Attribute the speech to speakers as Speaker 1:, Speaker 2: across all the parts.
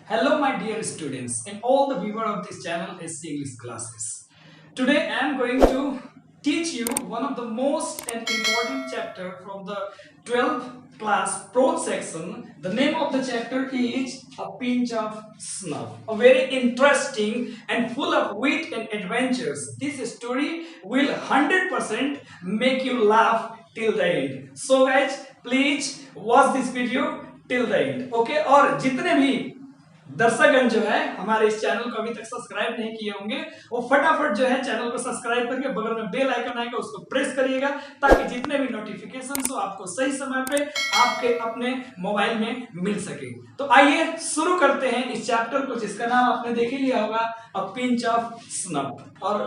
Speaker 1: Hello my dear students and all the viewer of this channel SC English classes. Today I am going to teach you one of the most and important chapter from the 12th class prose section. The name of the chapter is A Pinch of Snuff. A very interesting and full of wit and adventures. This story will 100% make you laugh till the end. So guys, please watch this video till the end. Okay? और जितने भी दर्शकगण जो है हमारे इस channel को अभी तक सब्सक्राइब नहीं किए होंगे वो फटाफट जो है चैनल को सब्सक्राइब करके बगल में बेल आइकन आएगा उसको प्रेस करिएगा ताकि जितने भी नोटिफिकेशन हो आपको सही समय पे आपके अपने मोबाइल में मिल सके। तो आइए शुरू करते हैं इस चैप्टर को जिसका नाम आपने देख ही लिया होगा अ पिंच ऑफ स्नफ। और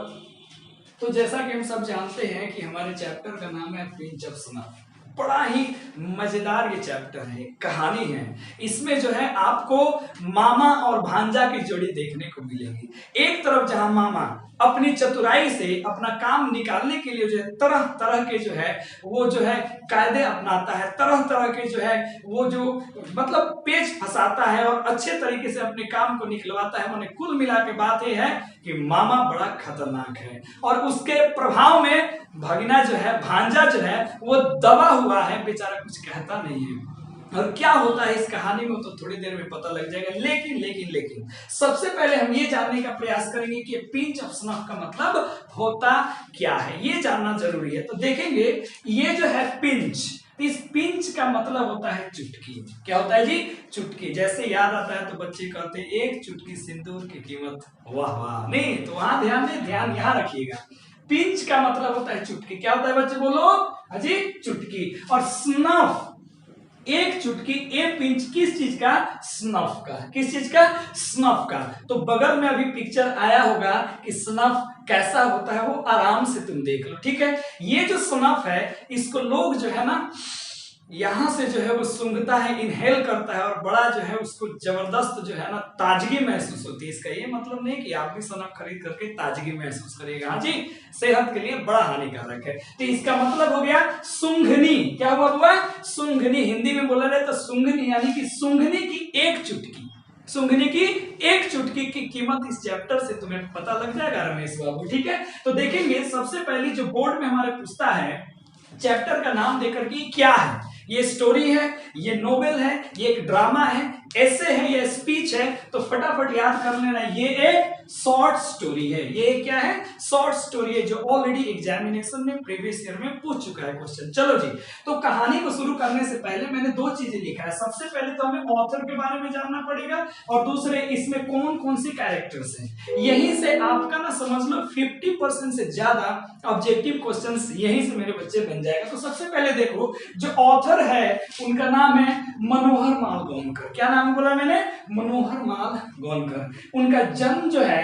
Speaker 1: तो जैसा कि हम सब जानते हैं कि हमारे चैप्टर का नाम है पिंच ऑफ स्नफ। बड़ा ही मजेदार ये चैप्टर है, कहानी है। इसमें जो है आपको मामा और भांजा की जोड़ी देखने को मिलेगी। एक तरफ जहां मामा अपनी चतुराई से अपना काम निकालने के लिए जो है तरह तरह के जो है वो जो है कायदे अपनाता है, तरह तरह के जो है वो जो मतलब पेच फंसाता है और अच्छे तरीके से अपने काम को निकलवाता है। मैंने कुल मिला के बात ये है कि मामा बड़ा खतरनाक है और उसके प्रभाव में भगना जो है भांजा जो है वो दबा हुआ है, बेचारा कुछ कहता नहीं है। और क्या होता है इस कहानी में तो थोड़ी देर में पता लग जाएगा। लेकिन सबसे पहले हम ये जानने का प्रयास करेंगे कि पिंच ऑफ स्नफ का मतलब होता क्या है, ये जानना जरूरी है। तो देखेंगे ये जो है पिंच, इस पिंच का मतलब होता है चुटकी। क्या होता है जी? चुटकी। जैसे याद आता है तो बच्चे कहते हैं एक चुटकी सिंदूर की कीमत वाह वाह। नहीं तो वहां ध्यान दें, ध्यान यहाँ रखिएगा। पिंच का मतलब होता है चुटकी। क्या होता है बच्चे बोलो? अजी चुटकी। और स्नफ एक चुटकी, एक पिंच किस चीज का? स्नफ का। किस चीज का? स्नफ का। तो बगल में अभी पिक्चर आया होगा कि स्नफ कैसा होता है, वो आराम से तुम देख लो। ठीक है, ये जो स्नफ है इसको लोग जो है ना यहां से जो है वो सूंघता है, इनहेल करता है और बड़ा जो है उसको जबरदस्त जो है ना ताजगी महसूस होती है। इसका ये मतलब नहीं कि आप भी स्नफ खरीद करके ताजगी महसूस करेगा। हाँ जी, सेहत के लिए बड़ा हानिकारक है। तो इसका मतलब हो गया सूंघनी। क्या हुआ? सूंघनी। हिंदी में बोला जाए तो सूंघनी, यानी कि सूंघनी की एक चुटकी। सूंघनी की एक चुटकी की कीमत इस चैप्टर से तुम्हें पता लग जाएगा रमेश बाबू। ठीक है, तो देखेंगे सबसे पहले जो बोर्ड में हमारे पूछता है चैप्टर का नाम देकर के क्या है। ये स्टोरी है, ये नोवेल है, ये एक ड्रामा है, ऐसे है, ये स्पीच है। तो फटाफट याद कर लेना, ये एक शॉर्ट स्टोरी है। ये क्या है? शॉर्ट स्टोरी है जो ऑलरेडी एग्जामिनेशन में प्रीवियस ईयर में पूछ चुका है क्वेश्चन। चलो जी, तो कहानी को शुरू करने से पहले मैंने दो चीजें लिखा है। सबसे पहले तो हमें ऑथर के बारे में जानना पड़ेगा और दूसरे इसमें कौन कौन सी कैरेक्टर्स हैं। यहीं से आपका ना समझ लो 50% से ज्यादा ऑब्जेक्टिव क्वेश्चंस यहीं से मेरे बच्चे बन जाएगा। तो सबसे पहले देखो, जो ऑथर है उनका नाम है मनोहर माल गोंडकर। क्या नाम बोला मैंने? मनोहर माल गोंडकर। उनका जन्म जो है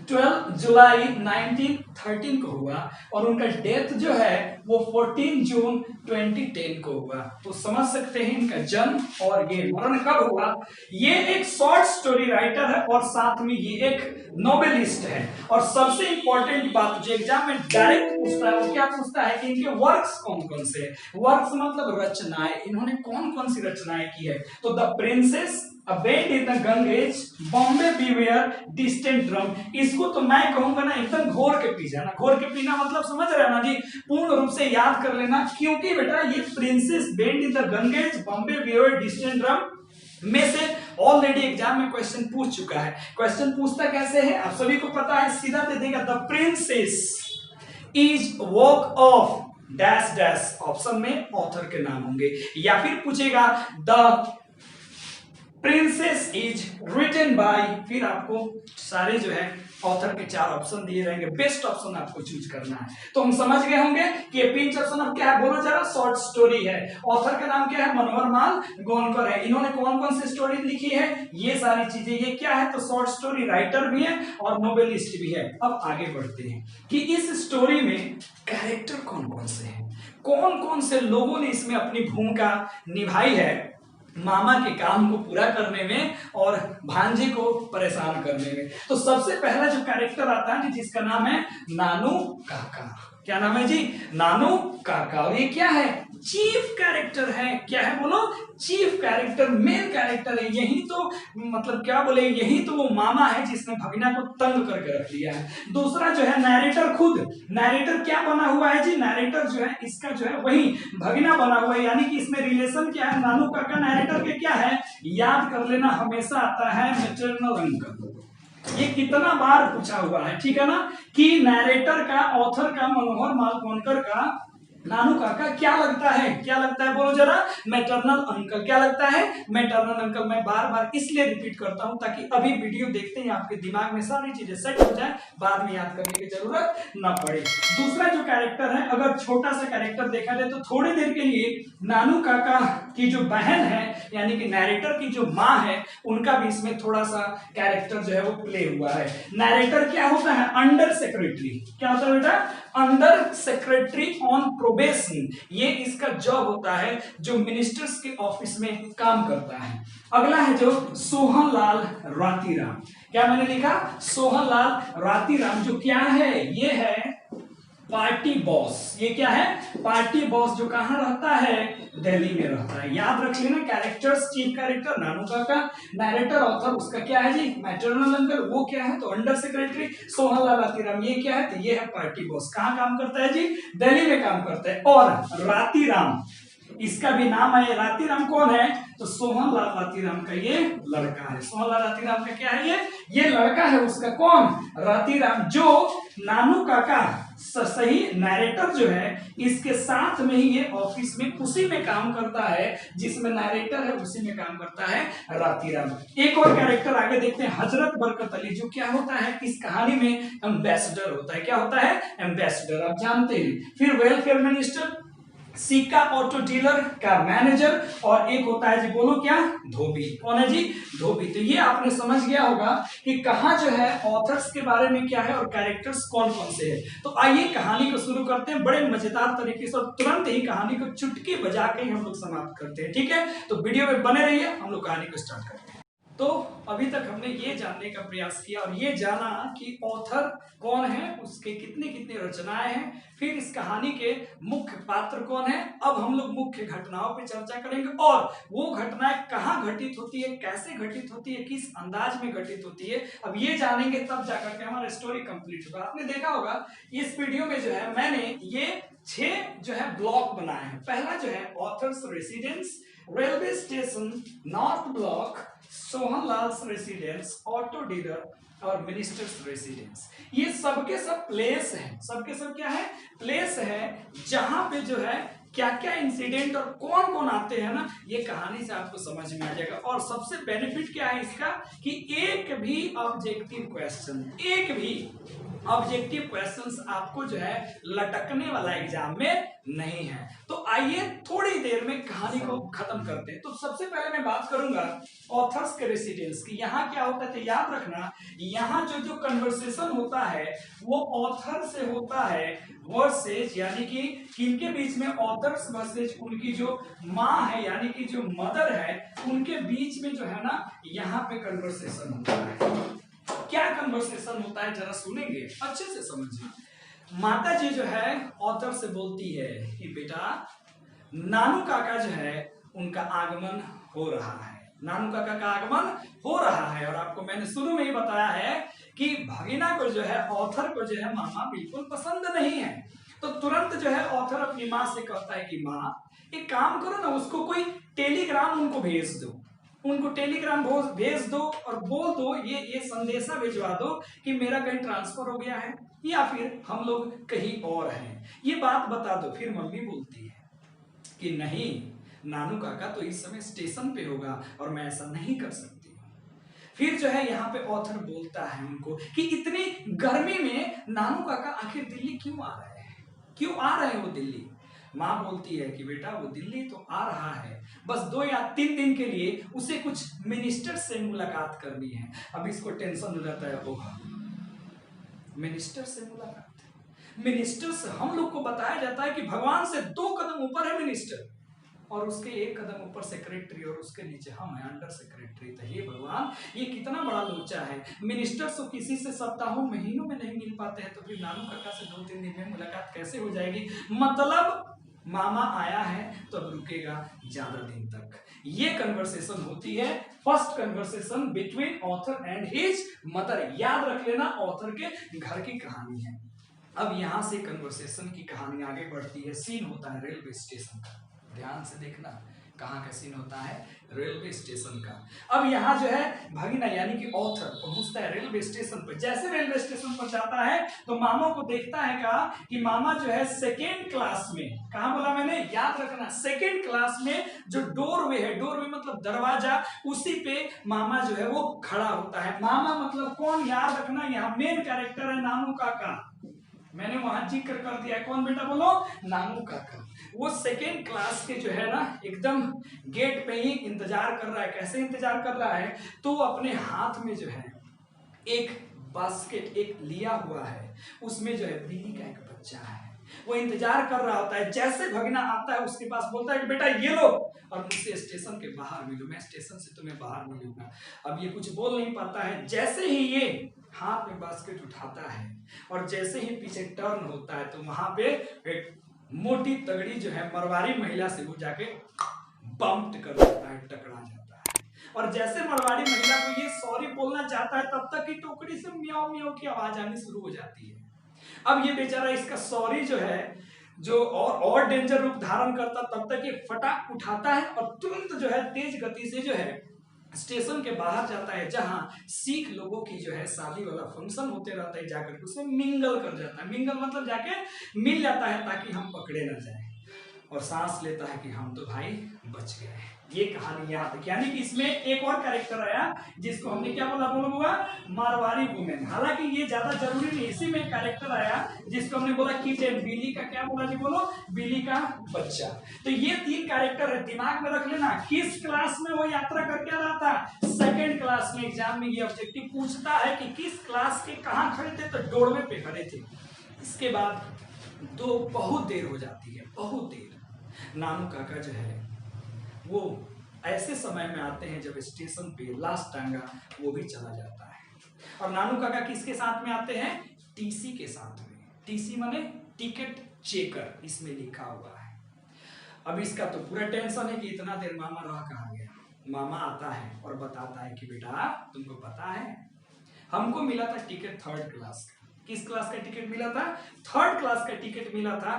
Speaker 1: 12 जुलाई 1913 को हुआ और उनका डेथ जो है वो 14 जून 2010 को हुआ। तो समझ सकते हैं इनका जन्म और ये मरण कब हुआ। ये एक शॉर्ट स्टोरी राइटर है और साथ में ये एक नोवेलिस्ट है। और सबसे इंपॉर्टेंट बात जो एग्जाम में डायरेक्ट पूछता है वो क्या पूछता है कि इनके वर्क्स कौन कौन से। वर्क्स मतलब रचनाएं, इन्होंने कौन कौन सी रचनाएं की है। तो the princess, A Bend in the Ganges, Bombay beware, distant drum. इसको तो मैं कहूंगा ना एकदम घोर के पी जाना। घोर के पीना मतलब समझ रहे हो ना जी, पूर्ण रूप से याद कर लेना। क्योंकि बेटा ये princess, bend in the Ganges, Bombay beware, distant drum में से ऑलरेडी एग्जाम में क्वेश्चन पूछ चुका है। क्वेश्चन पूछता कैसे है आप सभी को पता है, सीधा दे देगा the princess is work of dash dash. Option में ऑथर के नाम होंगे या फिर पूछेगा the princess is written by, फिर आपको सारे जो है ऑथर के 4 ऑप्शन दिए रहेंगे, बेस्ट ऑप्शन आपको चूज करना है। तो हम समझ गए होंगे कि ये पिंच ऑफ स्नफ क्या है, बोलो जरा। शॉर्ट स्टोरी है। ऑथर का नाम क्या है? मनोहर माल गोंडकर है। इन्होंने कौन कौन सी स्टोरी लिखी है, ये सारी चीजें। ये क्या है? तो शॉर्ट स्टोरी राइटर भी है और नोवेलिस्ट भी है। अब आगे बढ़ते हैं कि इस स्टोरी में कैरेक्टर कौन कौन से हैं, कौन कौन से लोगों ने इसमें अपनी भूमिका निभाई है मामा के काम को पूरा करने में और भांजे को परेशान करने में। तो सबसे पहला जो कैरेक्टर आता है जिसका नाम है नानू काका। क्या नाम है जी? नानू काका। और ये क्या है? चीफ कैरेक्टर है। क्या है बोलो? चीफ कैरेक्टर, मेन कैरेक्टर है। यही तो मतलब क्या बोले, यही तो वो मामा है जिसने भगीना को तंग करके रख दिया है। दूसरा जो है नैरेटर खुद, नैरेटर क्या बना हुआ है जी? नैरेटर जो है इसका जो है वही भगीना बना हुआ है, यानी कि इसमें रिलेशन क्या है? नानू काका नैरेटर के क्या है? याद कर लेना, हमेशा आता है मैटरनल अंकल। ये कितना बार पूछा हुआ है, ठीक है ना, कि नैरेटर का, ऑथर का, मनोहर मालवणकर का नानू काका क्या लगता है? क्या लगता है बोलो जरा? Maternal uncle. क्या लगता है? Maternal uncle. मैं बार बार इसलिए रिपीट करता हूं ताकि अभी वीडियो देखते ही आपके दिमाग में सारी चीजें सेट हो जाए, बाद में याद करने की जरूरत ना पड़े। दूसरा जो कैरेक्टर है, अगर छोटा सा कैरेक्टर देखा जाए तो थोड़ी देर के लिए नानू काका की जो बहन है, यानी कि नैरेटर की जो माँ है, उनका भी इसमें थोड़ा सा कैरेक्टर जो है वो प्ले हुआ है। नैरेटर क्या होता है? Under secretary. क्या होता है बेटा? Under secretary on probation. ये इसका जॉब होता है जो मिनिस्टर्स के ऑफिस में काम करता है। अगला है जो सोहनलाल रातीराम। क्या मैंने लिखा? सोहनलाल रातीराम जो क्या है? ये है पार्टी बॉस। ये क्या है? पार्टी बॉस, जो कहां रहता है? दिल्ली में रहता है। याद रख लेना कैरेक्टर्स। चीफ कैरेक्टर नानू काका, नैरेटर ऑथर उसका क्या है जी? Maternal uncle. वो क्या है? तो अंडर सेक्रेटरी सोहनलाल रातीराम। ये क्या है? तो ये है पार्टी बॉस। कहां काम करता है जी? दिल्ली में काम करता है। और रातीराम, इसका भी नाम है। रातीराम कौन है? तो सोहनलाल रातीराम का ये लड़का है। सोहनलाल रातीराम का क्या है? ये लड़का है उसका। कौन? रातीराम, जो नानू काका सही नैरेटर जो है, इसके साथ में ही ये ऑफिस में उसी में काम करता है जिसमें नैरेटर है, उसी में काम करता है रातीराम। एक और कैरेक्टर आगे देखते हैं, हजरत बरकत अली, जो क्या होता है इस कहानी में? एम्बेसडर होता है। क्या होता है? एम्बेसडर, आप जानते हैं। फिर वेलफेयर मिनिस्टर, सिक्का ऑटो डीलर का मैनेजर, और एक होता है जी, बोलो क्या? धोबी। कौन है जी? धोबी। तो ये आपने समझ गया होगा कि कहां जो है ऑथर्स के बारे में क्या है और कैरेक्टर्स कौन कौन से हैं। तो आइए कहानी को शुरू करते हैं बड़े मजेदार तरीके से, और तुरंत ही कहानी को चुटकी बजा के ही हम लोग समाप्त करते हैं। ठीक है, तो वीडियो में बने रहिए, हम लोग कहानी को स्टार्ट करते हैं। तो अभी तक हमने ये जानने का प्रयास किया और ये जाना कि ऑथर कौन है, उसके कितनी कितनी रचनाएं हैं, फिर इस कहानी के मुख्य पात्र कौन है। अब हम लोग मुख्य घटनाओं पर चर्चा करेंगे, और वो घटनाएं कहाँ घटित होती है, कैसे घटित होती है, किस अंदाज में घटित होती है, अब ये जानेंगे तब जाकर के हमारा स्टोरी कंप्लीट होगा। आपने देखा होगा इस वीडियो में जो है मैंने ये 6 जो है ब्लॉक बनाए हैं। पहला जो है authors residence, railway station, north block, Sohanlal residence, auto dealer और मिनिस्टर्स रेसिडेंस। ये सबके सब प्लेस है। सबके सब क्या है? प्लेस है, जहां पे जो है क्या क्या इंसिडेंट और कौन कौन आते हैं ना, ये कहानी से आपको समझ में आ जाएगा। और सबसे बेनिफिट क्या है इसका कि एक भी ऑब्जेक्टिव क्वेश्चंस आपको जो है लटकने वाला एग्जाम में नहीं है। तो आइए थोड़ी देर में कहानी को खत्म करते हैं। तो सबसे पहले मैं बात करूंगा ऑथर्स के रेसिडेंस की। यहाँ क्या होता है, तो याद रखना, यहाँ जो कन्वर्सेशन होता है वो ऑथर से होता है वर्सेज, यानी कि किनके बीच में? ऑथर्स वर्सेज उनकी जो माँ है, यानी कि जो मदर है, उनके बीच में जो है ना, यहाँ पे कन्वर्सेशन होता है। क्या कन्वर्सेशन होता है जरा सुनेंगे, अच्छे से समझिए। माता जी जो है ऑथर से बोलती है कि बेटा नानू काका जो है उनका आगमन हो रहा है, नानू काका का आगमन हो रहा है। और आपको मैंने शुरू में ही बताया है कि भगीना को जो है, ऑथर को जो है मामा बिल्कुल पसंद नहीं है। तो तुरंत जो है ऑथर अपनी माँ से कहता है कि माँ एक काम करो ना, उसको कोई टेलीग्राम उनको भेज दो, उनको टेलीग्राम भेज दो और बोल दो, ये संदेशा भिजवा दो कि मेरा कहीं ट्रांसफर हो गया है या फिर हम लोग कहीं और हैं, ये बात बता दो। फिर मम्मी बोलती है कि नहीं, नानू काका तो इस समय स्टेशन पे होगा और मैं ऐसा नहीं कर सकती हूँ। फिर जो है यहाँ पे ऑथर बोलता है उनको कि इतनी गर्मी में नानू काका आखिर दिल्ली क्यों आ रहे हैं, क्यों आ रहे हैं वो दिल्ली। माँ बोलती है कि बेटा वो दिल्ली तो आ रहा है, बस 2 या 3 दिन के लिए उसे कुछ मिनिस्टर से मुलाकात करनी है। अब इसको टेंशन हो जाता है, ओह मिनिस्टर से मुलाकात। मिनिस्टर से हम लोग को बताया जाता है कि भगवान से 2 कदम ऊपर है मिनिस्टर, और उसके 1 कदम ऊपर सेक्रेटरी, और उसके नीचे हम हैं अंडर सेक्रेटरी। तो ये भगवान भगवान, ये कितना बड़ा लोचा है। मिनिस्टर तो किसी से सप्ताहों महीनों में नहीं मिल पाते हैं, तो फिर नानू काका से 2-3 दिन में मुलाकात कैसे हो जाएगी। मतलब मामा आया है तो अब रुकेगा ज्यादा दिन तक। ये कन्वर्सेशन होती है first conversation between author and his mother. याद रख लेना, ऑथर के घर की कहानी है। अब यहां से कन्वर्सेशन की कहानी आगे बढ़ती है। सीन होता है रेलवे स्टेशन का, ध्यान से देखना कहाँ का सीन होता है, रेलवे स्टेशन का। अब यहाँ जो है भगीना यानी कि ऑथर पहुंचता है रेलवे स्टेशन पर। जैसे रेलवे स्टेशन पर जाता है तो मामा को देखता है कहा कि मामा जो है सेकेंड क्लास में, कहा बोला मैंने, याद रखना, सेकेंड क्लास में जो डोरवे है, डोरवे मतलब दरवाजा, उसी पे मामा जो है वो खड़ा होता है। मामा मतलब कौन, याद रखना, यहाँ मेन कैरेक्टर है नानू काका। मैंने वहां जिक्र कर दिया है, कौन बेटा बोलो, नानू काका। वो सेकेंड क्लास के जो है ना एकदम गेट पे ही इंतजार कर रहा है। कैसे इंतजार कर रहा है, तो अपने हाथ में जो है एक बास्केट एक लिया हुआ है, उसमें जो है बिल्ली का एक बच्चा है। वो इंतजार कर रहा होता है। जैसे भगना आता है उसके पास, बोलता है कि बेटा ये लो और मुझसे स्टेशन के बाहर मिलो, मैं स्टेशन से तुम्हें बाहर मिलूंगा। अब ये कुछ बोल नहीं पाता है। जैसे ही ये हाथ में बास्केट उठाता है और जैसे ही पीछे टर्न होता है, तो वहां पे एक मोटी तगड़ी जो है मरवारी महिला से वो जाके बम्प कर देता है, टकरा जाता है। और जैसे मरवाड़ी महिला को ये सॉरी बोलना चाहता है, तब तक की टोकरी से म्याऊ म्याऊ की आवाज आनी शुरू हो जाती है। अब ये बेचारा इसका सॉरी जो है जो और डेंजर रूप धारण करता, तब तक ये फटाक उठाता है और तुरंत जो है तेज गति से जो है स्टेशन के बाहर जाता है, जहां सिख लोगों की जो है शादी वाला फंक्शन होते रहता है। जाकर उसमें मिंगल कर जाता है। मिंगल मतलब जाके मिल जाता है ताकि हम पकड़े ना जाए, और सांस लेता है कि हम तो भाई बच गए। ये कहानी यहाँ तक। यानी कि इसमें एक और कैरेक्टर आया जिसको हमने क्या बोला, बोला मारवाड़ी वुमेन। हालांकि ये ज्यादा जरूरी नहीं, इसी में कैरेक्टर आया जिसको हमने बोला किटेन, बिल्ली का क्या बोला जी, बोलो, बिल्ली का बच्चा। तो ये 3 कैरेक्टर है, दिमाग में रख लेना। किस क्लास में वो यात्रा करके आ रहा था, सेकेंड क्लास में। एग्जाम में ये ऑब्जेक्टिव पूछता है कि किस क्लास के कहाँ खड़े थे, तो डोरवे पे खड़े थे। इसके बाद बहुत देर हो जाती है, बहुत देर। नानू काका जो है वो ऐसे समय में आते हैं जब स्टेशन पे लास्ट टांगा वो भी चला जाता है। और नानू काका किसके साथ में आते हैं, टीसी के साथ में। टीसी माने टिकट चेकर, इसमें लिखा हुआ है। अब इसका तो पूरा टेंशन है कि इतना देर मामा रह कहाँ गया। मामा आता है और बताता है कि बेटा तुमको पता है हमको मिला था टिकट 3rd क्लास का। किस क्लास का टिकट मिला था, 3rd क्लास का टिकट मिला था।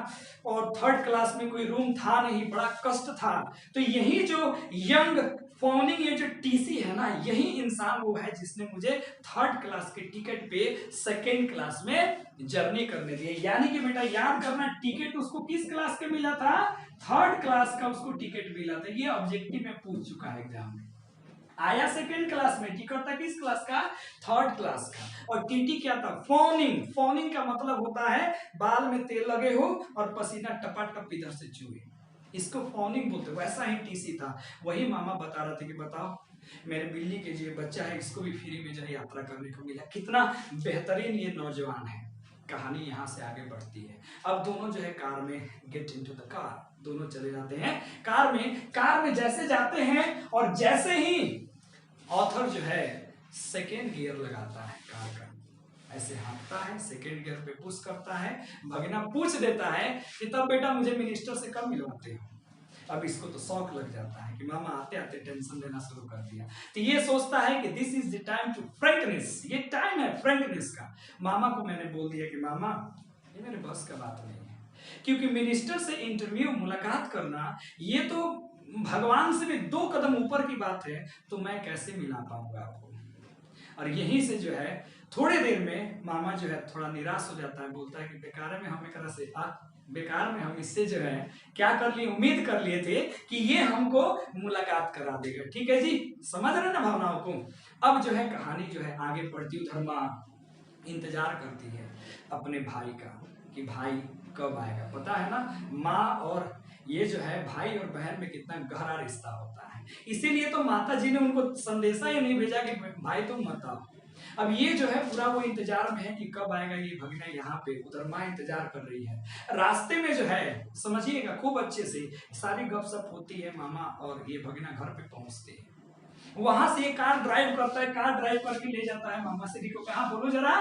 Speaker 1: और 3rd क्लास में कोई रूम था नहीं, बड़ा कष्ट था। तो यही जो यंग फोनिंग, ये जो टीसी है ना, यही इंसान वो है जिसने मुझे 3rd क्लास के टिकट पे 2nd क्लास में जर्नी करने दी। यानी कि बेटा याद करना, टिकट उसको किस क्लास का मिला था, 3rd क्लास का उसको टिकट मिला था। ये ऑब्जेक्टिव में पूछ चुका है एग्जाम में। आया 2nd क्लास में, टिकट था किस क्लास का, 3rd क्लास का। और टीटी क्या था, फोनिंग। फोनिंग का मतलब होता है बाल में तेल लगे हो और पसीना टपाटप इधर से चुए, इसको फोनिंग बोलते। वैसा ही टीसी था। वही मामा बता रहे थे कि बताओ मेरे बिल्ली के जो बच्चा है इसको भी फ्री में जो यात्रा करने को मिला। कितना बेहतरीन ये नौजवान है। कहानी यहाँ से आगे बढ़ती है। अब दोनों जो है कार में, गेट इनटू द कार, दोनों चले जाते हैं कार में। कार में जैसे जाते हैं और जैसे ही ऑथर जो है 2nd गियर लगाता है कार का, ऐसे हाँकता है, 2nd गियर पे पुश करता है। भगना पूछ देता है कि तब बेटा मुझे मिनिस्टर से कब मिलवाते हो। अब इसको तो शौक लग जाता है कि मामा आते आते टेंशन लेना शुरू कर दिया। तो ये सोचता है कि this is the time to frankness, ये टाइम है फ्रैंकनेस का। मामा को मैंने बोल दिया कि मामा ये मेरे बस का बात नहीं है, क्योंकि मिनिस्टर से इंटरव्यू मुलाकात करना ये तो भगवान से भी 2 कदम ऊपर की बात है, तो मैं कैसे मिला पाऊंगा आपको। और यहीं से जो है थोड़ी देर में मामा जो है थोड़ा निराश हो जाता है, बोलता है कि बेकार में हम एक से बेकार में हम इससे जो है क्या कर लिए, उम्मीद कर लिए थे कि ये हमको मुलाकात करा देगा। ठीक है जी, समझ रहे ना भावनाओं को। अब जो है कहानी जो है आगे बढ़ती, उधर माँ इंतजार करती है अपने भाई का कि भाई कब आएगा। पता है ना माँ और ये जो है भाई और बहन में कितना गहरा रिश्ता होता है। इसीलिए तो माता जी ने उनको संदेशा ही नहीं भेजा कि भाई तुम मत आओ। अब ये जो है पूरा वो इंतजार में है कि कब आएगा ये भगना यहाँ पे। उधर माँ इंतजार कर रही है। रास्ते में जो है समझिएगा खूब अच्छे से सारी गपशप होती है। मामा और ये भगना घर पे पहुंचते हैं। वहां से ये कार ड्राइव करता है, कार ड्राइव करके ले जाता है मामा श्री को कहाँ बोलो जरा,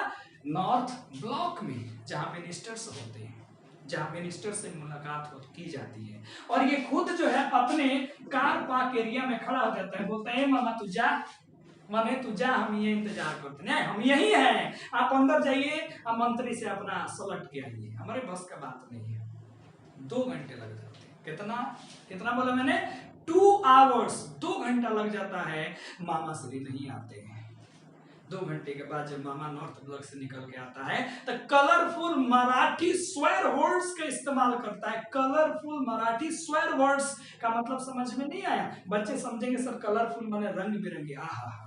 Speaker 1: नॉर्थ ब्लॉक में, जहाँ मिनिस्टर्स होते हैं, जहाँ मिनिस्टर से मुलाकात की जाती है। और ये खुद जो है अपने कार पार्क एरिया में खड़ा हो जाता है, बोलता है मामा तू जा, माने तू जा, हम ये इंतजार करते हैं, हम यही हैं, आप अंदर जाइए, आप मंत्री से अपना सलट के आइए, हमारे बस का बात नहीं है। 2 घंटे लग जाते हैं। कितना कितना बोला मैंने, 2 आवर्स, 2 घंटा लग जाता है, मामा श्री नहीं आते हैं। 2 घंटे के बाद जब मामा नॉर्थ ब्लॉक से निकल के आता है तो कलरफुल मराठी स्वेर वर्ड्स का इस्तेमाल करता है। कलरफुल मराठी स्वेर वर्ड्स का मतलब समझ में नहीं आया? बच्चे समझेंगे सर कलरफुल माने रंग बिरंगे, आहा,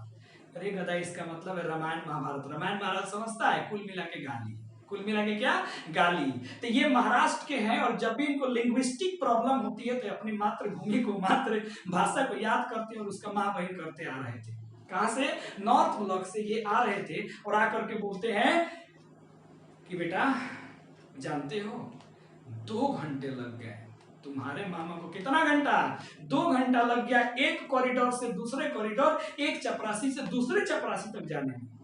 Speaker 1: अरे गधा, इसका मतलब है रामायण महाभारत। रामायण महाभारत समझता है? कुल मिला के गाली, कुल मिला के क्या, गाली। तो ये महाराष्ट्र के हैं और जब भी इनको लिंग्विस्टिक प्रॉब्लम होती है तो अपनी मातृभूमि को, मातृभाषा को याद करते हैं और उसका महावही करते आ रहे थे। कहां से? नॉर्थ ब्लॉक से ये आ रहे थे और आकर के बोलते हैं कि बेटा जानते हो 2 घंटे लग गए तुम्हारे मामा को। कितना घंटा? 2 घंटा लग गया एक कॉरिडोर से दूसरे कॉरिडोर, एक चपरासी से दूसरे चपरासी तक जाने में।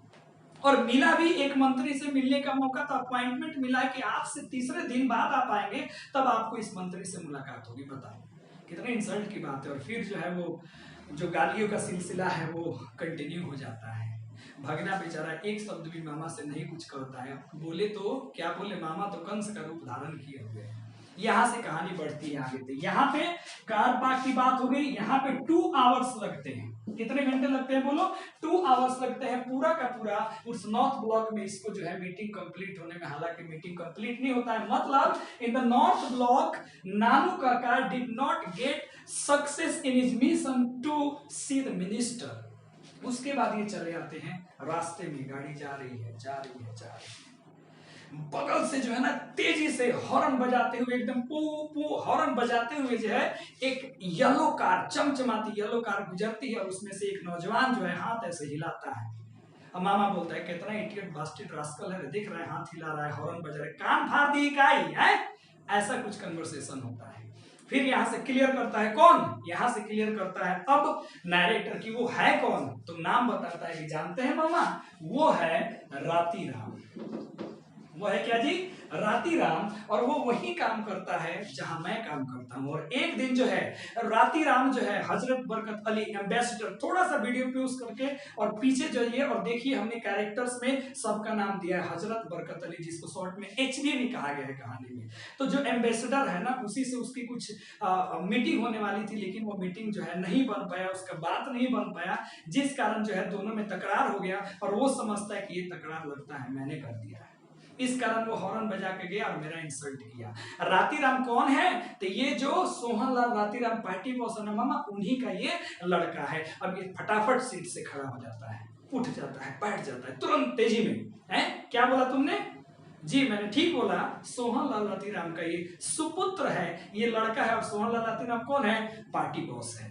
Speaker 1: और मिला भी एक मंत्री से मिलने का मौका, तो अपॉइंटमेंट मिला कि आपसे 3रे दिन बाद आप आएंगे, तब आपको इस मंत्री से मुलाकात होगी। बताओ कितने इंसल्ट की बात है। और फिर जो है वो जो गालियों का सिलसिला है वो कंटिन्यू हो जाता है। भगना बेचारा एक शब्द भी मामा से नहीं कुछ कहता है, बोले तो क्या बोले, मामा तो कंस का रूप धारण किए हुए हैं। यहाँ से कहानी बढ़ती है आगे। तो यहाँ पे कार पार्क की बात हो गई। यहाँ पे 2 आवर्स लगते हैं। कितने घंटे लगते हैं बोलो? 2 आवर्स लगते हैं पूरा का पूरा उस नॉर्थ ब्लॉक में इसको जो है मीटिंग कंप्लीट होने में। हालांकि मीटिंग कंप्लीट नहीं होता है, मतलब in the north block Nanu Kaka did not get success in his mission to see the minister. उसके बाद ये चले आते हैं रास्ते में, गाड़ी जा रही है, बगल से जो है ना तेजी से हॉर्न बजाते हुए, एकदम पू पू हॉर्न बजाते हुए जो है एक येलो कार, चमचमाती येलो कार गुजरती है और उसमें से एक नौजवान जो है हाथ ऐसे हिलाता है। अब मामा बोलता है कितना इडियट बास्टर्ड रास्कल है, दिख रहा है हाथ हिला रहा है, हॉर्न बजा रहा है, कान फाड़ दी काई है। ऐसा कुछ कन्वर्सेशन होता है। फिर यहाँ से क्लियर करता है कौन? यहाँ से क्लियर करता है अब नैरेटर की वो है कौन, तो नाम बताता है कि जानते हैं मामा, वो है राती राम। वो है क्या जी? राती राम। और वो वही काम करता है जहां मैं काम करता हूं। और एक दिन जो है राती राम जो है हजरत बरकत अली एम्बेसडर, थोड़ा सा वीडियो प्यूज करके और पीछे जाइए और देखिए हमने कैरेक्टर्स में सबका नाम दिया है हजरत बरकत अली, जिसको शॉर्ट में HB भी कहा गया है कहानी में। तो जो एम्बेसडर है ना, उसी से उसकी कुछ मीटिंग होने वाली थी, लेकिन वो मीटिंग जो है नहीं बन पाया, उसका बात नहीं बन पाया, जिस कारण जो है दोनों में तकरार हो गया। और वो समझता है कि ये तकरार लगता है मैंने कर दिया है, इस कारण वो हॉर्न बजा के गया और मेरा इंसल्ट किया। रातीराम कौन है? तो ये जो सोहनलाल रातीराम पार्टी बॉस है मामा, उन्हीं का ये लड़का है। अब ये फटाफट सीट से खड़ा हो जाता है, उठ जाता है, बैठ जाता है तुरंत तेजी में। है क्या बोला तुमने? जी मैंने ठीक बोला। सोहनलाल रातीराम का ये सुपुत्र है, ये लड़का है। और सोहनलाल रातीराम कौन है? पार्टी बॉस है।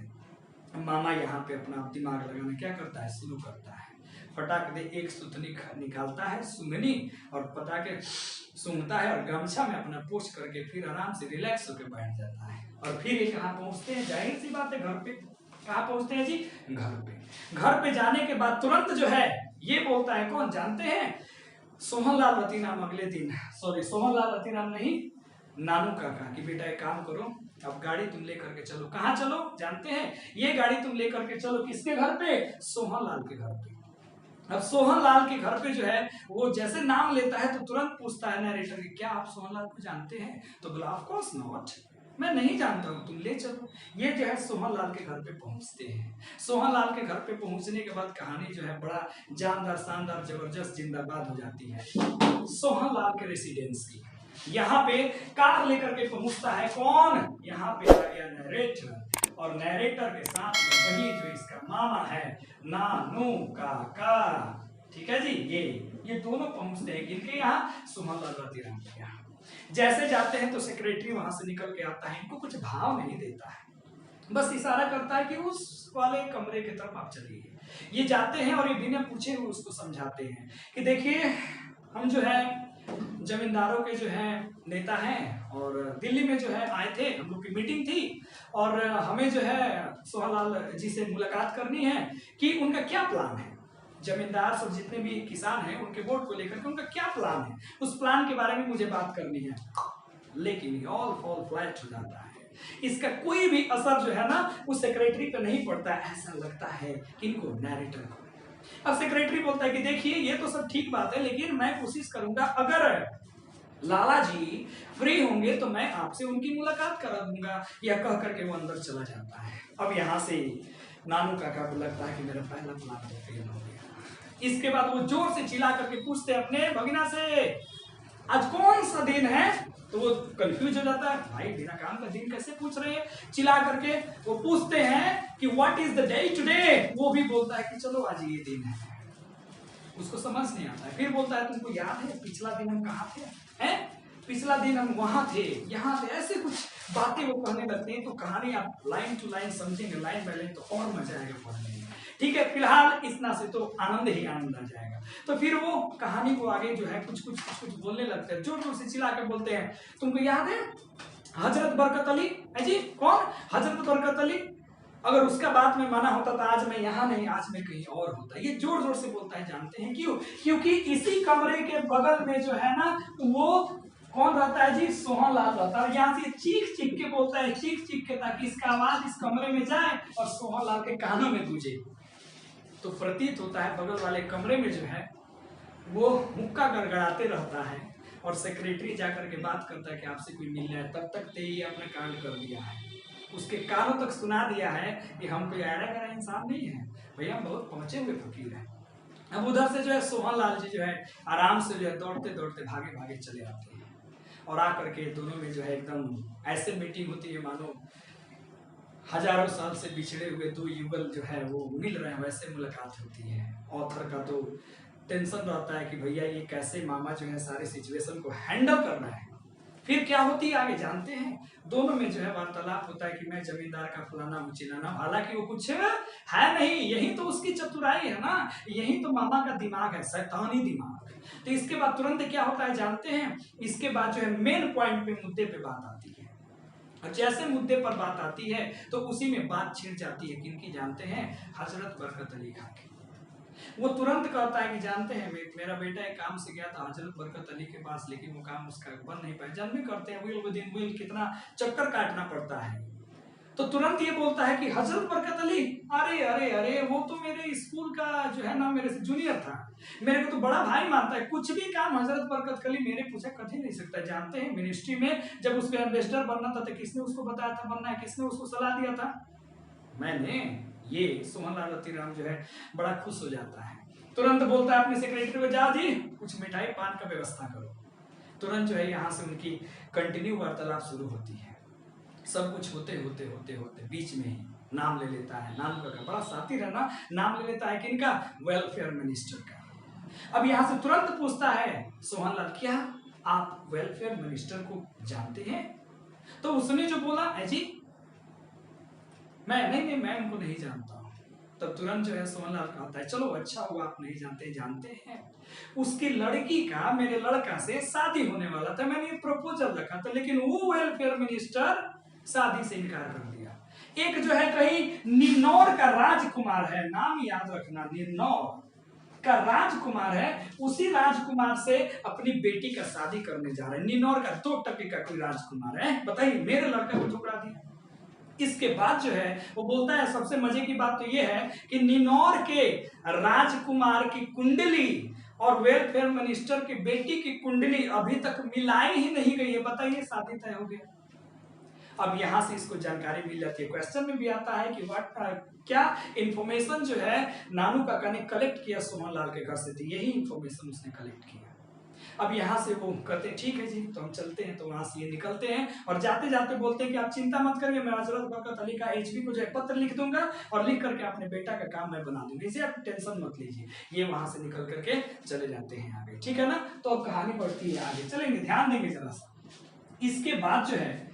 Speaker 1: मामा यहाँ पे अपना दिमाग लगाना क्या करता है, शुरू करता है। फटाक दे एक सुतनी निकालता है, सुंगनी, और पटाखे सूंघता है और गमछा में अपना पोछ करके फिर आराम से रिलैक्स होकर बैठ जाता है। और फिर ये कहाँ पहुंचते हैं? जाहिर सी बात है घर पे। कहाँ पहुंचते हैं जी? घर पे। घर पे जाने के बाद तुरंत जो है ये बोलता है कौन जानते हैं? सोहनलाल रतीराम अगले दिन, सॉरी सोहनलाल रतीराम नहीं, नानू काका की बेटा एक काम करो, अब गाड़ी तुम लेकर के चलो। कहाँ चलो जानते हैं? ये गाड़ी तुम लेकर के चलो किसके घर पे? सोहनलाल के घर पे। अब सोहनलाल के घर पे जो है वो जैसे नाम लेता है तो तुरंत पूछता है नरेटर कि क्या आप सोहनलाल को जानते हैं? तो बोला ऑफ कोर्स नॉट, मैं नहीं जानता हूँ, तुम ले चलो। ये जो है सोहनलाल के घर पे पहुंचते हैं। सोहनलाल के घर पे पहुंचने के बाद कहानी जो है बड़ा जानदार, शानदार, जबरदस्त, जिंदाबाद हो जाती है सोहनलाल के रेसिडेंस की। यहाँ पे कार लेकर के पहुंचता है कौन? यहाँ पे आ गया नरेटर, और नरेटर के साथ में वही जो इसका मामा है नानू काका। ठीक है जी, ये दोनों पहुंचते हैं किनके यहाँ? सोहनलाल रातीराम के यहाँ। जैसे जाते हैं तो सेक्रेटरी वहां से निकल के आता है, इनको कुछ भाव नहीं देता है, बस इशारा करता है कि उस वाले कमरे की तरफ आप चलिए। ये जाते हैं और ये बिना पूछे हुए उसको समझाते हैं कि देखिए हम जो है जमींदारों के जो है नेता हैं और दिल्ली में जो है आए थे, हम लोग की मीटिंग थी और हमें जो है सोहनलाल जी से मुलाकात करनी है कि उनका क्या प्लान है। जमींदार सब जितने भी किसान हैं उनके वोट को लेकर के उनका क्या प्लान है, उस प्लान के बारे में मुझे बात करनी है। लेकिन ऑल फॉल फ्लैट हो जाता है, इसका कोई भी असर जो है ना उस सेक्रेटरी पे नहीं पड़ता है। ऐसा लगता है कि इनको नैरेटर को। अब सेक्रेटरी बोलता है कि देखिए ये तो सब ठीक बात है, लेकिन मैं कोशिश करूंगा अगर लाला जी फ्री होंगे तो मैं आपसे उनकी मुलाकात करा दूंगा, या कह करके वो अंदर चला जाता है। अब यहाँ से नानू काका को लगता है कि मेरा पहला प्लान तो फेल हो गया। इसके बाद वो जोर से चिल्ला करके पूछते अपने भगिना से आज कौन सा दिन है, तो वो कंफ्यूज हो जाता है, भाई बिना काम का दिन कैसे पूछ रहे हैं। चिल्ला करके वो पूछते हैं कि what is the day today, वो भी बोलता है कि चलो आज ये दिन है। उसको समझ नहीं आता है, फिर बोलता है तुमको याद है पिछला दिन हम कहाँ थे, हैं पिछला दिन हम वहां थे, यहाँ थे, ऐसे कुछ बातें वो कहने लगते हैं। तो कहानी आप लाइन टू लाइन समझेंगे, लाइन बाय लाइन, तो और मजा आएगा पढ़ने में। ठीक है, फिलहाल इतना से तो आनंद ही आनंद आ जाएगा। तो फिर वो कहानी को आगे जो है कुछ कुछ बोलने लगते हैं, जोर जोर से चिल्ला के बोलते हैं, तुमको याद है हजरत बरकत अली, है जी कौन, हजरत बरकत अली, अगर उसका बात में माना होता तो आज मैं यहाँ नहीं, आज मैं कहीं और होता। ये जोर जोर से बोलता है, जानते हैं क्यों? क्योंकि इसी कमरे के बगल में जो है ना वो कौन रहता है जी, सोहनलाल रहता है। यहाँ से चीख चीख के बोलता है, चीख चीख के, ताकि इसका आवाज इस कमरे में जाए और सोहनलाल के कानों में गूंजे। तो प्रतीत होता है बगल वाले कमरे में जो है वो मुक्का गड़गड़ाते रहता है और सेक्रेटरी जाकर के बात करता है कि आपसे कोई मिलना है। तब तक ते ये अपना कांड कर दिया है, उसके कानों तक सुना दिया है कि हम कोई आरा गरा इंसान नहीं है भैया, हम बहुत पहुंचे हुए फकीर हैं। अब उधर से जो है सोहनलाल जी जो है आराम से जो है दौड़ते दौड़ते भागे भागे चले आते हैं और आकर के दोनों में जो है एकदम ऐसे मीटिंग होती है मानो हजारों साल से बिछड़े हुए दो युगल जो है वो मिल रहे हैं, वैसे मुलाकात होती है। ऑथर का तो टेंशन रहता है कि भैया ये कैसे मामा जो है सारे सिचुएशन को हैंडल करना है। फिर क्या होती है आगे जानते हैं, दोनों में जो है वार्तालाप होता है कि मैं जमींदार का फलाना चिलाना, हालांकि वो कुछ है नहीं, यही तो उसकी चतुराई है ना, यही तो मामा का दिमाग है, शैतानी दिमाग। तो इसके बाद तुरंत क्या होता है जानते हैं, इसके बाद जो है मेन पॉइंट पे मुद्दे पे बात आती है। और जैसे मुद्दे पर बात आती है तो उसी में बात छिड़ जाती है, किनकी जानते हैं, हजरत बरकत अली खान की। वो तुरंत कहता है कि जानते हैं मेरा बेटा एक काम से गया था हजरत बरकत अली के पास, लेकिन वो काम उसका बन नहीं पाया। जन्म भी करते हैं व्हील विद इन व्हील, कितना चक्कर काटना पड़ता है। तो तुरंत ये बोलता है कि हजरत बरकत अली, अरे अरे अरे वो तो मेरे स्कूल का जो है ना मेरे से जूनियर था, मेरे को तो बड़ा भाई मानता है, कुछ भी काम हजरत बरकत अली मेरे पूछे कर ही नहीं सकता। जानते हैं मिनिस्ट्री में जब उसको एम्बेसडर बनना था तो किसने उसको बताया था बनना है, किसने उसको सलाह दिया था, मैंने। ये सोहनलाल अतिराम जो है बड़ा खुश हो जाता है, तुरंत बोलता है अपने सेक्रेटरी को, जाओ जी कुछ मिठाई पान का व्यवस्था करो। तुरंत जो है यहाँ से उनकी कंटिन्यू वार्तालाप शुरू होती है। सब कुछ होते होते होते होते बीच में ही नाम ले लेता है, नानू का बड़ा साथी रहना, नाम ले लेता है किनका, वेलफेयर मिनिस्टर का। अब यहाँ से तुरंत पूछता है सोहनलाल, क्या आप वेलफेयर मिनिस्टर को जानते हैं? तो उसने जो बोला, जी मैं नहीं मैं उनको नहीं जानता हूँ। तब तुरंत जो है सोहनलाल कहता है, चलो अच्छा हुआ आप नहीं जानते, जानते हैं उसकी लड़की का मेरे लड़का से शादी होने वाला था, मैंने प्रपोजल रखा था, लेकिन वो वेलफेयर मिनिस्टर शादी से इनकार कर दिया। एक जो है कहीं निन्नौर का राजकुमार है, नाम याद रखना, निन्नौर का राजकुमार है, उसी राजकुमार से अपनी बेटी का शादी करने जा रहे हैं। निन्नौर का 2 टके का कोई राजकुमार है, बताइए, मेरे लड़का को ठुकरा दिया। इसके बाद जो है वो बोलता है, सबसे मजे की बात तो ये है कि निन्नौर के राजकुमार की कुंडली और वेलफेयर मिनिस्टर की बेटी की कुंडली अभी तक मिलाई ही नहीं गई है, बताइए शादी तय हो गया। अब यहां से इसको जानकारी मिल जाती है, क्वेश्चन में भी आता है कि क्या इंफॉर्मेशन जो है नानू काका ने कलेक्ट किया सोहनलाल के घर से थी, यही इंफॉर्मेशन उसने कलेक्ट किया। अब यहाँ से वो कहते हैं ठीक है जी तो हम चलते हैं, तो वहां से ये निकलते हैं और जाते जाते बोलते हैं कि आप चिंता मत करिए, मैं हजरत बरकत अली का एचपी को जो है पत्र लिख दूंगा और लिख करके अपने बेटा का काम मैं बना दूंगा, इसे आप टेंशन मत लीजिए। ये वहां से निकल करके चले जाते हैं आगे, ठीक है ना। तो अब कहानी बढ़ती है आगे, चलेंगे, ध्यान देंगे जरा सा। इसके बाद जो है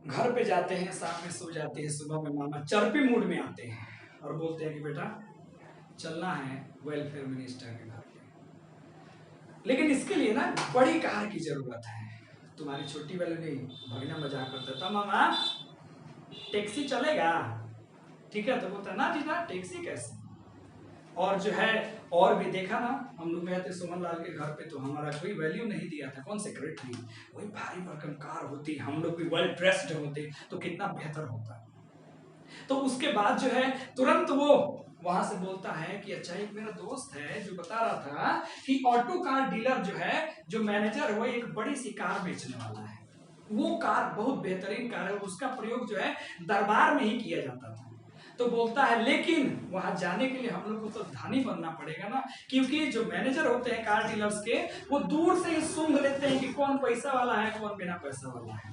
Speaker 1: घर पे जाते हैं, शाम में सो जाते हैं, सुबह में मामा चर्पी मूड में आते हैं और बोलते हैं कि बेटा चलना है वेलफेयर मिनिस्टर के घर पे, लेकिन इसके लिए ना बड़ी कार की जरूरत है। तुम्हारी छोटी वाली नहीं, भगना मजाक करता था, मामा टैक्सी चलेगा? ठीक है, तो बोलता ना जी ना, टैक्सी कैसे। और जो है और भी देखा ना, हम लोग गए थे सुमन लाल के घर पे, तो हमारा कोई वैल्यू नहीं दिया था। कौन सेक्रेटरी, वही भारी भरकम कार होती, हम लोग भी वेल ड्रेस्ड होते तो कितना बेहतर होता। तो उसके बाद जो है तुरंत वो वहां से बोलता है कि अच्छा, एक मेरा दोस्त है जो बता रहा था कि ऑटो कार डीलर जो है, जो मैनेजर है, वो एक बड़ी सी कार बेचने वाला है। वो कार बहुत बेहतरीन कार है, उसका प्रयोग जो है दरबार में ही किया जाता था। तो बोलता है लेकिन वहां जाने के लिए हम लोग को तो धनी बनना पड़ेगा ना, क्योंकि जो मैनेजर होते हैं कार डीलर्स के, वो दूर से ही सूंघ लेते हैं कि कौन पैसा वाला है, कौन बिना पैसा वाला है।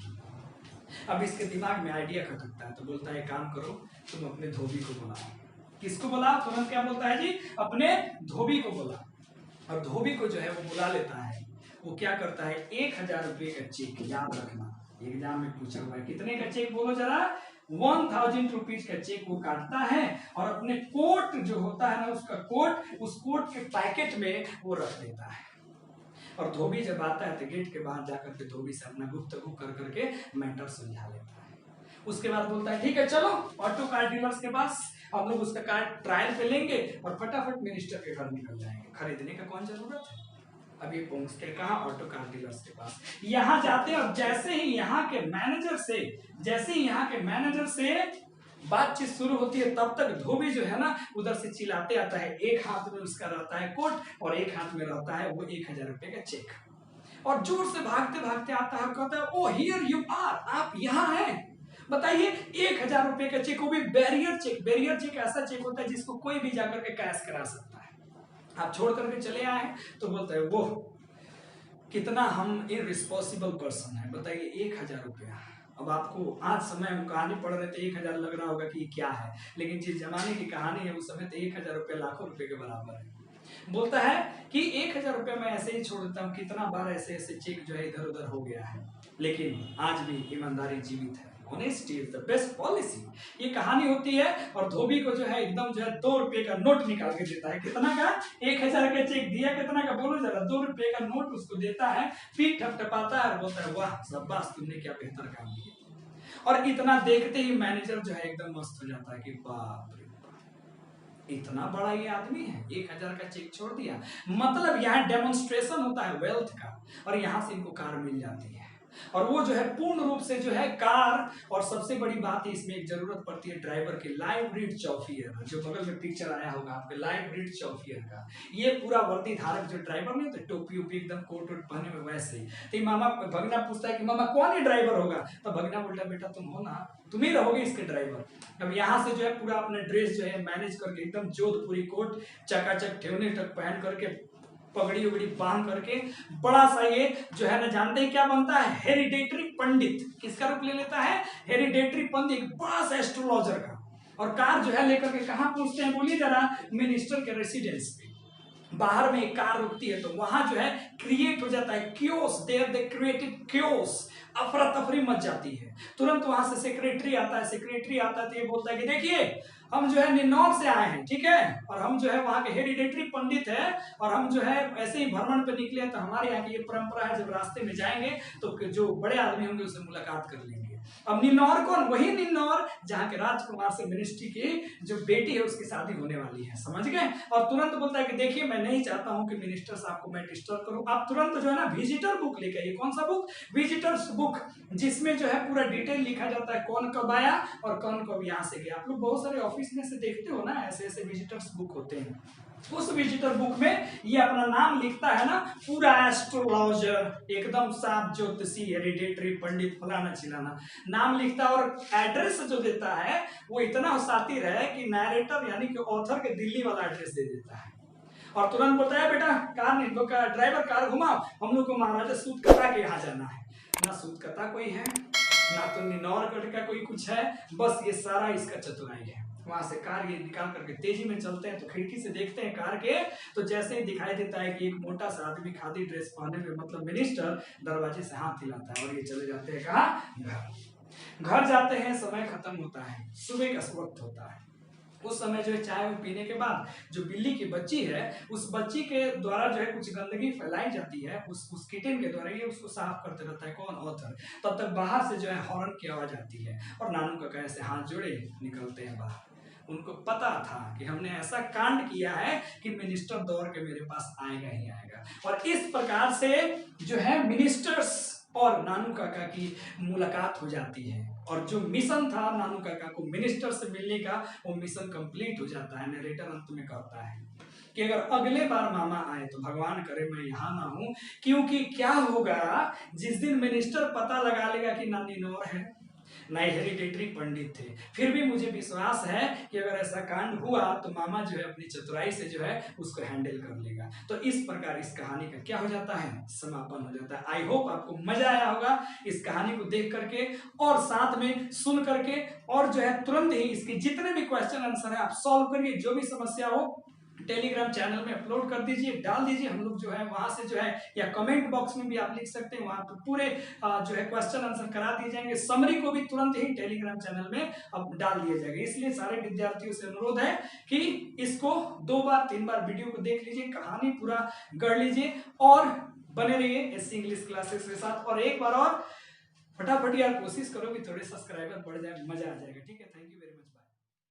Speaker 1: अब इसके दिमाग में आइडिया खटकता है, तो बोलता है काम करो, तुम अपने धोबी को बुलाओ। किसको बुला? तुरंत क्या बोलता है जी, अपने धोबी को बुला। और धोबी को जो है वो बुला लेता है। वो क्या करता है, 1000 रुपये का चेक, याद रखना एग्जाम में पूछा हुआ है, कितने का चेक बोलो जरा, 1000 रुपीज का चेक वो काटता है और अपने कोट जो होता है ना, उसका कोट, उस कोट के पैकेट में वो रख देता है। और धोबी जब आता है तो गेट के बाहर जाकर के धोबी से अपना गुफ्तगू कर करके मैटर सुलझा लेता है। उसके बाद बोलता है ठीक है चलो ऑटो कार डीलर्स के पास, हम लोग उसका कार ट्रायल पे लेंगे और फटाफट मिनिस्टर के घर निकल जाएंगे, खरीदने का कौन जरूरत है। अब ये पहुंचते कहाँ, ऑटो कार डीलर्स के पास। यहाँ जाते हैं और जैसे ही यहाँ के मैनेजर से बातचीत शुरू होती है, तब तक धोबी जो है ना उधर से चिल्लाते आता है। एक हाथ में उसका रहता है कोट और एक हाथ में रहता है वो 1000 रुपये का चेक। और जोर से भागते भागते आता है और कहता है ओ हियर यू आर, आप यहाँ हैं। बताइए 1000 रुपये का चेक, वो भी बैरियर चेक। बैरियर चेक ऐसा चेक होता है जिसको कोई भी जाकर के कैश करा सकता है। आप छोड़ करके चले आए, तो बोलता है वो कितना हम इररिस्पॉन्सिबल पर्सन है। बताइए 1000 रुपया। अब आपको आज समय हम कहानी पढ़ रहे थे 1000 लग रहा होगा कि ये क्या है, लेकिन जिस जमाने की कहानी है उस समय तो 1000 रुपये लाखों रुपए के बराबर है। बोलता है कि 1000 रुपये मैं ऐसे ही छोड़ देता हूँ, कितना बार ऐसे ऐसे चेक जो है इधर उधर हो गया है, लेकिन आज भी ईमानदारी जीवित है। Honesty is the best policy, ये कहानी होती है। और धोबी को जो है एकदम जो है 2 रुपये का नोट निकाल के देता है। कितना का? 1000 का चेक दिया, कितना का बोलो जरा, 2 रुपये का नोट उसको देता है। पीठ थपथपाता है और बोलता है वाह शाबाश, तुमने क्या बेहतर काम किया। और इतना देखते ही मैनेजर जो है एकदम मस्त हो जाता है कि बाप रे बाप, इतना बड़ा ये आदमी है, 1000 का चेक छोड़ दिया। मतलब यहाँ डेमोन्स्ट्रेशन होता है वेल्थ का, और यहाँ से इनको कार मिल जाती है। और वो जो है पूर्ण रूप से जो है कार, और सबसे बड़ी बात है इसमें एक जरूरत पड़ती है ड्राइवर की, लाइव रीड चौफियर, जो बगल में पिक्चर आया होगा आपके, लाइव रीड चौफियर का। ये पूरा वर्दी धारक जो ड्राइवर नहीं होते, टोपी उपी एकदम कोट वोट पहने में, वैसे ही। तो मामा भगना पूछता है कि मामा कौन ये ड्राइवर होगा, तो भगना बोलता है बेटा तुम हो ना, तुम ही रहोगे इसके ड्राइवर। अब यहाँ से जो है पूरा अपना ड्रेस जो है मैनेज करके एकदम जोधपुरी कोट चकाचक ठेवने तक पहन करके, पगड़ी उगड़ी बांध करके, बड़ा सा ये जो है ना, जानते हैं क्या बनता है, हेरिडेटरी पंडित। किसका रूप ले लेता है? हेरिडेटरी पंडित, बड़ा सा एस्ट्रोलॉजर का। और कार जो है लेकर के कहाँ पहुंचते हैं बोलिए जरा, मिनिस्टर के रेसिडेंस पे। बाहर में एक कार रुकती है, तो वहां जो है क्रिएट हो जाता है chaos, there they created chaos, अफरा तफरी मच जाती है। तुरंत वहां से सेक्रेटरी आता है। सेक्रेटरी आता है तो ये बोलता है कि देखिए हम जो है निन्नौर से आए हैं, ठीक है, और हम जो है वहाँ के हेरिडेटरी पंडित है, और हम जो है ऐसे ही भ्रमण पे निकले हैं, तो हमारे यहाँ की ये परंपरा है जब रास्ते में जाएंगे तो जो बड़े आदमी होंगे उससे मुलाकात कर लेंगे। अब निन्नौर कौन? वही निन्नौर जहाँ के राजकुमार से मिनिस्ट्री की जो बेटी है उसकी शादी होने वाली है, समझ गए। और तुरंत बोलता है कि देखिए मैं नहीं चाहता हूँ कि मिनिस्टर साहब को मैं डिस्टर्ब करूँ, आप तुरंत जो है ना विजिटर बुक लेके आइए। कौन सा बुक? विजिटर्स बुक, जिसमें जो है पूरा डिटेल लिखा जाता है, कौन कब आया और कौन कब यहाँ से गया। आप लोग बहुत सारे ऑफिस में से देखते हो ना, ऐसे ऐसे विजिटर्स बुक होते हैं। उस विजिटर बुक में ये अपना नाम लिखता है ना, पूरा एस्ट्रोलॉजर, एकदम साफ ज्योतिषी, हेरिडेटरी पंडित, फलाना चिलाना नाम लिखता है। और एड्रेस जो देता है वो इतना शातिर है कि नैरेटर यानी कि ऑथर के दिल्ली वाला एड्रेस दे देता है। और तुरंत बोलता है बेटा कार नहीं तो ड्राइवर कार घुमाओ, हम लोग को महाराजा सूतकता के यहाँ जाना है। ना सूतकता कोई है, ना तो निन्नौरगढ़ का कोई कुछ है, बस ये सारा इसका चतुराई है। वहां से कार ये निकाल करके तेजी में चलते हैं, तो खिड़की से देखते हैं कार के, तो जैसे ही दिखाई देता है कि एक मोटा सा आदमी खादी ड्रेस पहने हुए, मतलब मिनिस्टर, दरवाजे से हाथ हिलाता है और ये चले जाते हैं कहाँ? घर। घर जाते हैं, समय खत्म होता है, सुबह का वक्त होता है। उस समय जो है चाय वो पीने के बाद जो बिल्ली की बच्ची है उस बच्ची के द्वारा जो है कुछ गंदगी फैलाई जाती है, उस किटन के द्वारा, ये उसको साफ करते रहता है कौन, ऑथर। तब तक बाहर से जो है हॉर्न की आवाज आती है और नानू काका ऐसे हाथ जोड़े निकलते हैं बाहर। उनको पता था कि हमने ऐसा कांड किया है कि मिनिस्टर दौड़ के मेरे पास आएगा ही आएगा। और इस प्रकार से जो है मिनिस्टर्स और नानू काका की मुलाकात हो जाती है और जो मिशन था नानू काका को मिनिस्टर से मिलने का वो मिशन कंप्लीट हो जाता है। नरेटर अंत में कहता है कि अगर अगले बार मामा आए तो भगवान करे मैं यहाँ ना हूं, क्योंकि क्या होगा जिस दिन मिनिस्टर पता लगा लेगा कि नानी नौर है, ना हेरिडेटरी पंडित थे, फिर भी मुझे विश्वास है कि अगर ऐसा कांड हुआ तो मामा जो है अपनी चतुराई से जो है उसको हैंडल कर लेगा। तो इस प्रकार इस कहानी का क्या हो जाता है, समापन हो जाता है। आई होप आपको मजा आया होगा इस कहानी को देख करके और साथ में सुन करके, और जो है तुरंत ही इसके जितने भी क्वेश्चन आंसर है आप सॉल्व करिए। जो भी समस्या हो टेलीग्राम चैनल में अपलोड कर दीजिए, डाल दीजिए, हम लोग जो है वहां से जो है, या कमेंट बॉक्स में भी आप लिख सकते हैं, वहां पर पूरे जो है क्वेश्चन आंसर करा दिए जाएंगे। समरी को भी तुरंत ही टेलीग्राम चैनल में अब डाल दिया जाएगा। इसलिए सारे विद्यार्थियों से अनुरोध है कि इसको 2 बार 3 बार वीडियो को देख लीजिए, कहानी पूरा गढ़ लीजिए और बने रहिए एससी इंग्लिश क्लासेस के साथ। और एक बार और फटाफट यार कोशिश करो कि थोड़े सब्सक्राइबर बढ़ जाए, मजा आ जाएगा। ठीक है, थैंक यू।